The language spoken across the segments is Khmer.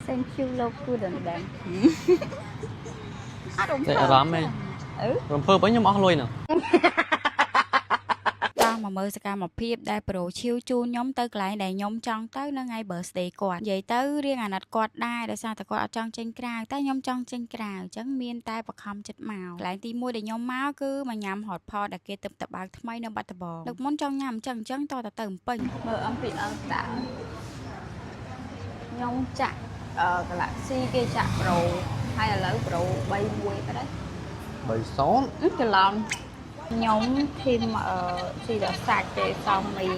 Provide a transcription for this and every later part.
Thank you love good and bad អត់រំភើបអារម្មណ៍រំភើបវិញខ្ញុំអស់លុយណាតាមមកមើលសកម្មភាពដែលប្រូឈៀវជូនខ្ញុំទៅកន្លែងដែលខ្ញុំចង់ទៅនៅថ្ងៃ birthday គាត់និយាយទៅរៀងអាណិតគាត់ដែរដោយសារតែគាត់អត់ចង់ចេញក្រៅតែខ្ញុំចង់ចេញក្រៅអញ្ចឹងមានតែបខំចិត្តមកកន្លែងទី1ដែលខ្ញុំមកគឺមកញ៉ាំ hot pot ដែលគេទឹកតបើកថ្មីនៅបាត់ដំបងលើកមុនចង់ញ៉ាំអញ្ចឹងតទៅទៅពេញមើលអំពីអង្តាខ្ញុំចាក់Galaxy គេចាក់ Pro ហើយឥឡូវ Pro 31ទៅដែរ30ច្រឡំខ្ញុំធីមស៊ីដល់សាច់ទេសំមី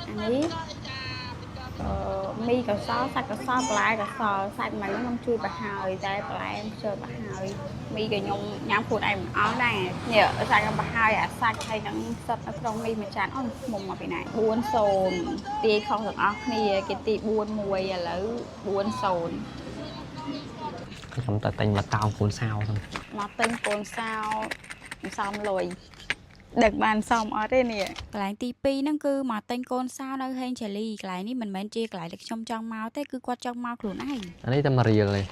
អានេះមីកសលសាច់កសលបន្លែកសលសាច់មិនខ្ញុំជួយប្រហើយតែបន្លែខ្ញុំជួយប្រហើយមីក៏ខ្ញុំញ៉ាំខ្លួនឯងមិនអស់ដែរនេះសាច់ខ្ញុំប្រហើយអាសាច់ហើយនឹងសុទ្ធនៅក្នុងមីមួយចានអូមុំមកពីណា40ទាយខុសទាំងអស់គ្នាគេទី41ឥឡូវ40ខ្ញុំតែទិញមកតោងកូនសៅហ្នឹងមកទិញកូនសៅសំលុយដឹកបានសមអត់ទេនេះកន្លែងទី2ហ្នឹងគឺមកទិញកូនសៅនៅហេងជេលីកន្លែងនេះមិនមែនជាកន្លែងដែលខ្ញុំចង់មកទេគឺគាត់ចង់មកខ្លួនឯងអានេះតែមករៀលទេ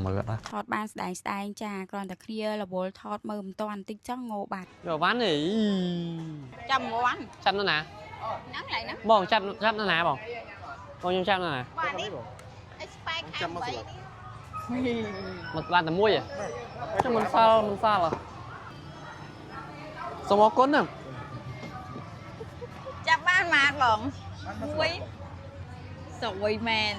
មើលអត់ថតបានស្ដែងចាគ្រាន់តែគ្នារវល់ថតមើលមិនតាន់បន្តិចចឹងងោបាត់យកវ៉ាន់នេះចាំវ៉ាន់ចាំនៅណាហ្នឹងកន្លែងហ្នឹងបងចាំនៅណាបងខ្ញុំចាំនៅណាបាទនេះអីស្ប៉ែកខាង3នេះមកបានតែមួយចាំមិនសល់សូមអរគុណណាចាប់បានមកបងមួយស្រួយមែន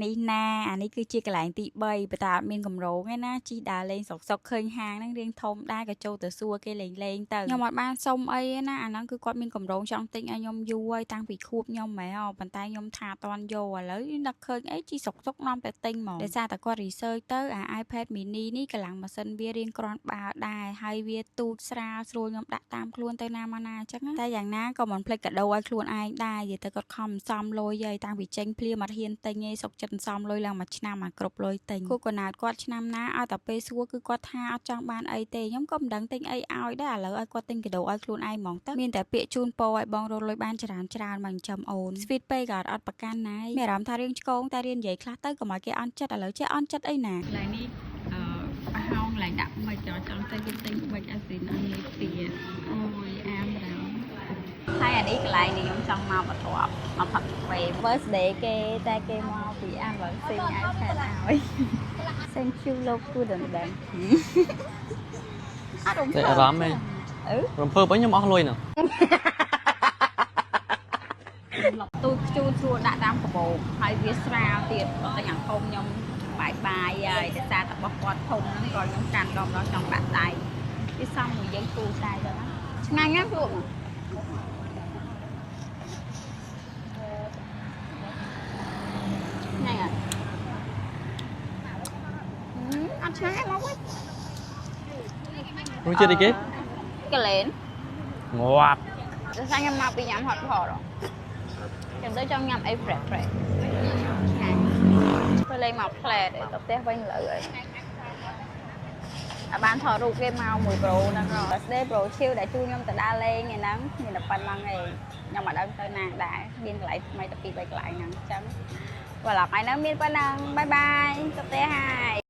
នេះណាអានេះគឺជាកន្លែងទី3បើតាអត់មានកម្រងទេណាជីដើរលេងសុកឃើញហាងហ្នឹងរៀងធំដែរក៏ចូលទៅសួរគេលេងទៅខ្ញុំអត់បានសុំអីទេណាអាហ្នឹងគឺគាត់មានកម្រងចង់ទិញឲ្យខ្ញុំយូរហើយតាំងពីខួបខ្ញុំហ្មងប៉ុន្តែខ្ញុំថាអត់ទាន់យកឥឡូវនឹកឃើញអីជីសុកនាំតែទិញហ្មងដោយសារតែគាត់ research ទៅអា iPad mini នេះកម្លាំងម៉ាស៊ីនវារៀងគ្រាន់បើដែរហើយវាទូចស្រាលស្រួលខ្ញុំដាក់តាមខ្លួនទៅណាមកណាអញ្ចឹងតែយ៉ាងណាក៏មិនភ្លេចកាដូឲ្យខ្លួនឯងដែរនិយាយទៅគាត់ខំសំលុយហើយតាំងពីចេញភ្លាមអត់ហ៊ានទិញទេសុកចិត្តសំលុយឡើងមួយឆ្នាំអាគ្រប់លុយទិញគូកណាតគាត់ឆ្នាំណាឲ្យតែពេលសួរគឺគាត់ថាអត់ចង់បានអីទេខ្ញុំក៏មិនដឹងទិញអីឲ្យដែរឥឡូវឲ្យគាត់ទិញកាដូឲ្យខ្លួនឯងហ្មងទៅមានតែពាក្យជូនពរឲ្យបងរត់លុយបានច្រើនមកចិញ្ចឹមអូន sweet ពេកក៏អត់ប្រកាន់ណាយមានអារម្មណ៍ថារៀងឆ្កងតែរៀននិយាយខ្លះទៅកុំឲ្យគេអន់ចិត្តឥឡូវចេះអន់ចិត្តអីណាកន្លែងនេះប្រហោងកន្លែងដាក់មិនចង់ទៅគេទិញមិនអាស៊ីនអត់នេះទៀតអូយអាមដល់ហើយអានេះកន្លែងនេះខ្ញុំចង់មកបន្ទាប់មកផឹកកាហ្វេ birthday គេតែគេមកពីអានបើស៊ីង iPad ឲ្យ Thank you love good and bad អត់រំភើបអារម្មណ៍រំភើបវិញខ្ញុំអស់លុយណាទូចជូនស្រួលដាក់តាមកាបូបហើយវាស្រាលទៀតបើតែយ៉ាងធំខ្ញុំបាយហើយតែសារតែបោះគាត់ធំហ្នឹងក៏ខ្ញុំកាន់ដល់ចង់ដាក់ដៃវាសំមួយយើងគូដៃទៅណាឆ្ងាញ់ណាស់លោកហ្នឹងអត់ឆ្ងាញ់មកវិញមួយចិត្តអីគេកលែនងាប់តែសាញ់ខ្ញុំមកពីញ៉ាំ hot pot ខ្ញុំទៅចង់ញ៉ាំអី fresh ឆ្ងាញ់ទៅលេងមកផ្លែទៅផ្ទះវិញលើអីតែបានថតរូបគេមកមួយប្រូហ្នឹងbirthday Pro Chill ដែលជួយខ្ញុំទៅដើរលេងឯហ្នឹងមានតែប៉ុណ្្នឹងឯងខ្ញុំអត់ដឹងទៅណាដែរមានកន្លែងថ្មីតែ2-3កន្លែងហ្នឹងអញ្ចឹង vlog ថ្ងៃនេះមានប៉ុណ្្នឹងបាយបាយទៅផ្ទះហើយ